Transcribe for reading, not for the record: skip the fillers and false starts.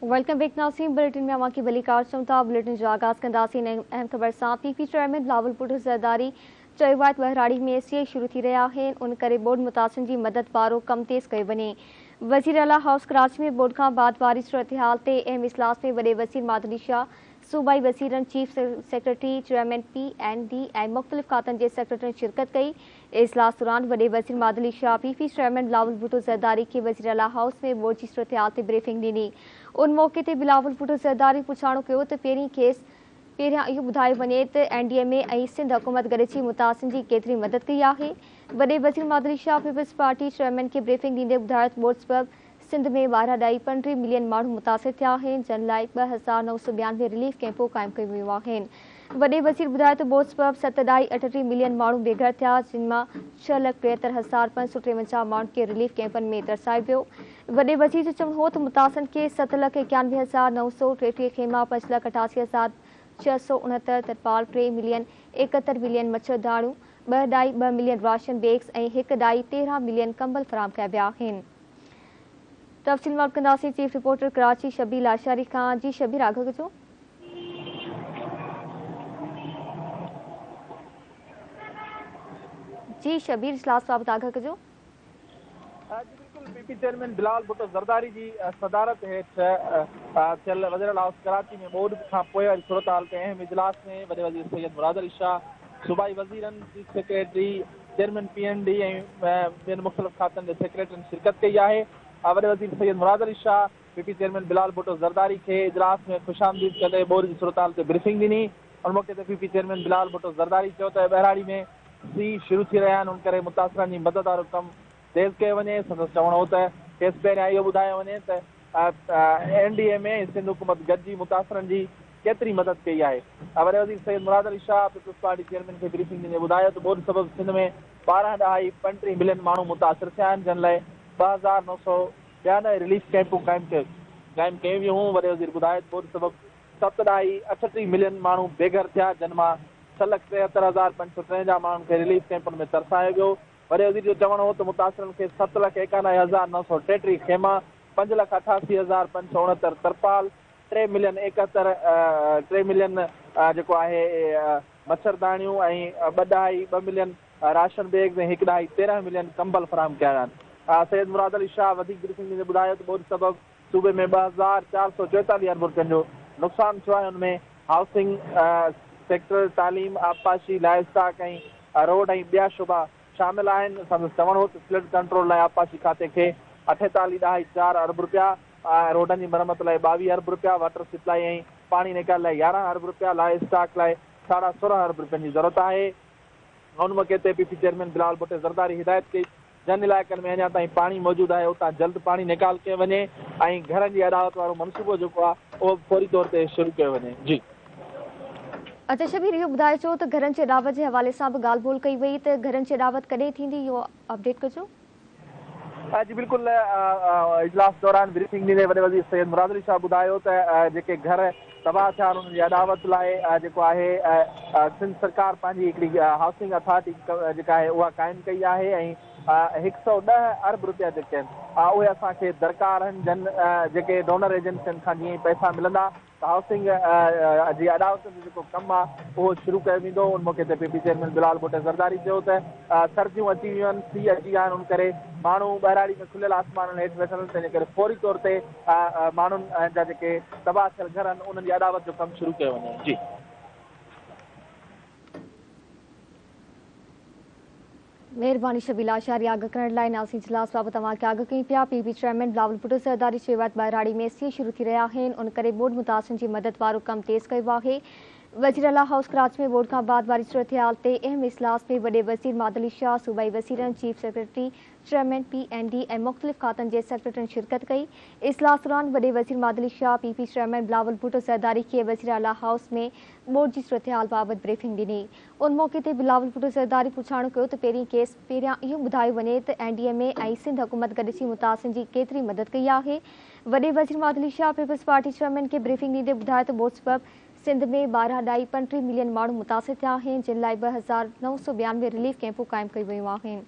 Welcome back नाज़रीन। Bulletin में अवां की भली कार चूं। बुलेटिन जो आगाज़ कंदासीं अहम ख़बर सां। पीपी चेयरमैन बिलावल भुट्टो ज़रदारी चयो आहे त बहिराड़ी में सी शुरू थी रहा आहिनि, उन करे बोर्ड मुतासिन जी मदद वारो कम तेज़ कयो वञे। वज़ीर आला हाउस कराची में बोर्ड खां बाद वारी सूरत-हाल ते अहम इजलास में वॾे वज़ीर मादनी शाह, सूबाई वज़ीरनि, चीफ सेक्रेटरी, चेयरमैन PND ऐं मुख़्तलिफ़ खातनि जे सेक्रेटरियुनि शिरकत कई। इजलास दौरान वॾे वज़ीर मादनी शाह पीपी चेयरमैन बिलावल भुट्टो ज़रदारी खे वज़ीर आला हाउस में बोर्ड जी सूरत-हाल ते ब्रीफिंग ॾिनी। उन मौक़े ते बिलावल भुट्टो ज़रदारी पुछाणो कयो त पहिरियां इहो ॿुधायो वञे त NDMA ऐं सिंध हुकूमत गॾिजी मुतासिन जी केतिरी मदद कई आहे। वॾे वज़ीर मादनी शाह पीपल्स पार्टी चेयरमैन खे ब्रीफिंग ॾींदे ॿुधायो त बोर्ड सबब सिंध में 12.35 मिलियन माण्हू मुतासिर थिया आहिनि, जिन लाइ 2992 रिलीफ कैंपूं क़ाइमु कयूं वियूं आहिनि। वॾे वज़ीर ॿुधायो त बोर्ड सबब 7.38 मिलियन माण्हू बेघर थिया, जिन मां 6,73,553 माण्हुनि खे रिलीफ कैंपनि में तरसायो वियो। वॾे वज़ीर जो चवणो हो त मुतासिन खे 7,91,933 खेमा, 5,88,669 तरपाल, 3 मिलियन 71 मिलियन मच्छरदाणियूं, 2.2 मिलियन राशन बैग्स ऐं 1.13 मिलियन कंबल फराहम कया विया आहिनि। तफ़सील मालूम कंदासीं चीफ रिपोर्टर कराची शबीर आशारी खां। जी शबीर, आगाह कजो। जी शबीर, इजलास बाबति आगाह कजो। बिल्कुल पीपी चेयरमैन बिलावल भुट्टो ज़रदारी जी सदारत हेठि थियल वज़ीर आला हाउस कराची में बोर्ड खां पोइ वारी सूरत हाल ते अहम इजलास में वॾे वज़ीर सैयद मुराद अली शाह, सूबाई वज़ीरनि, चीफ सेक्रेटरी, चेयरमैन PND ऐं ॿियनि मुख़्तलिफ़ खातनि जे सेक्रेटरियुनि शिरकत कई आहे। वॾे वज़ीर सैयद मुराद अली शाह पीपी चेयरमैन बिलावल भुट्टो ज़रदारी खे इजलास में ख़ुशामदीद कंदे बोर्ड जी सूरत हाल ते ब्रीफिंग ॾिनी। उन मौक़े ते पीपी चेयरमैन बिलावल भुट्टो ज़रदारी चयो त बहिराड़ी में सी शुरू थी रहिया आहिनि, उन करे मुतासिरनि जी मदद वारो कमु तेज़ कयो वञे। संदसि चवणो हो त खेसि पहिरियां इहो ॿुधायो वञे त NDMA ऐं सिंध हुकूमत गॾिजी मुतासिरनि जी केतिरी मदद कई आहे। वॾे वज़ीर Syed Murad Ali Shah Peoples Party chairman खे ब्रीफिंग ॾींदे ॿुधायो त बोर्ड सबब सिंध में 12.35 मिलियन माण्हू मुतासिर थिया आहिनि, जिन लाइ 2,992 रिलीफ कैंपूं क़ाइमु कयूं वियूं हुयूं। वॾे वज़ीर ॿुधायो त बोर्ड सबब 7.38 मिलियन माण्हू बेघर थिया, जिन मां 6,73,553 माण्हुनि खे रिलीफ कैंपुनि में तरसायो वियो। वॾे वज़ीर जो चवणो हो त मुतासिरनि खे 7,91,933 खेमा, 5,88,569 तरपाल, 3 मिलियन 71 जेको आहे मच्छरदाणियूं ऐं 2.2 मिलियन राशन बैग्स ऐं 1.13 मिलियन कंबल फराहम कया आहिनि। सैयद मुराद अली शाह वधीक ब्रीफिंग ॾींदे ॿुधायो त बोर्ड सबब सूबे में 2,444 अरब रुपयनि जो नुक़सानु थियो आहे। हुनमें हाउसिंग सेक्टर, तालीम, आबपाशी, लाइव स्टॉक ऐं रोड ऐं ॿिया शुबा शामिल आहिनि। संदसि चवणो हो त फ्लड कंट्रोल लाइ आबपाशी खाते खे 48.4 अरब रुपया, रोडनि जी मरम्मत लाइ 22 अरब रुपया, वाटर सप्लाई ऐं पाणी निकाल लाइ 11 अरब रुपया, लाइव स्टॉक लाइ 16.5 अरब रुपयनि जी ज़रूरत आहे। उन मौक़े ते पीपी चेयरमैन बिलावल भुट्टो ज़रदारी हिदायत कई जिन इलाइक़नि में अञा ताईं पाणी मौजूदु आहे उतां जल्द पाणी निकाल कयो वञे ऐं घरनि जी अदावत वारो मनसूबो जेको आहे उहो फौरी तौर ते शुरू कयो वञे। जी अच्छा शबीर, इहो ॿुधाए छो त घरनि जी अदावत जे हवाले सां बि ॻाल्हि ॿोल कई वई, त घरनि जी अदावत कॾहिं थींदी, इहो अपडेट कजो। जी बिल्कुलु इजलास दौरान ब्रीफिंग ॾींदे वॾे वज़ीर सैयद मुराद अली शाह ॿुधायो त जेके घर तबाह थिया उन्हनि जी अदावत लाइ जेको आहे सिंध सरकार पंहिंजी हिकिड़ी हाउसिंग अथॉरिटी जेका आहे उहा क़ाइमु कई आहे ऐं 110 अरब रुपया जेके आहिनि उहे असांखे दरकार आहिनि। जेके डोनर एजेंसियुनि खां जीअं पैसा मिलंदा त हाउसिंग जी अदावतुनि जो जेको कमु आहे उहो शुरू कयो वेंदो। उन मौक़े ते पीपी चेयरमैन बिलावल भुट्टो ज़रदारी चयो त सर्दियूं अची वियूं आहिनि, सी अची विया आहिनि, उन करे माण्हू बहिराड़ी में खुलियल आसमाननि हेठि वेठल आहिनि, तंहिंजे करे फौरी तौर ते माण्हुनि जा जेके तबाह थियल घर आहिनि उन्हनि जी अदावत जो कमु शुरू कयो वञे। जी महिरबानी शबीर आशारी आगाह करण लाइ। नाज़रीन, इजलास बाबति तव्हांखे आगाह कई पिया। पीपी चेयरमैन बिलावल भुट्टो ज़रदारी चयो आहे त बहिराड़ी में सी शुरू थी रहिया आहिनि, उन करे बोर्ड मुतासिरनि जी मदद वारो कमु तेज़ कयो आहे। वज़ीर आला हाउस कराची में बोर्ड खां बाद वारी सूरत-हाल ते अहम इजलास में वॾे वज़ीर मादनी शाह, सूबाई वज़ीरनि, चीफ सेक्रेटरी, चेयरमैन PND ऐं मुख़्तलिफ़ खातनि जे सेक्रेटरियुनि शिरकत कई। इजलास दौरान वॾे वज़ीर मादनी शाह पीपी चेयरमैन बिलावल भुट्टो ज़रदारी खे वज़ीर आला हाउस में बोर्ड जी सूरत-हाल बाबति ब्रीफिंग ॾिनी। उन मौक़े ते बिलावल भुट्टो ज़रदारी पुछाणो कयो त पहिरियां इहो ॿुधायो वञे त NDMA ऐं सिंध हुकूमत गॾिजी मुतासिन जी केतिरी मदद कई आहे। वॾे वज़ीर मादनी शाह पीपल्स पार्टी चेयरमैन खे ब्रीफिंग ॾींदे ॿुधायो त बोर्ड सबब सिंध में 12.35 मिलियन माण्हू मुतासिर थिया आहिनि, जिन लाइ 2,992 रिलीफ कैंपूं क़ाइमु कयूं वियूं आहिनि।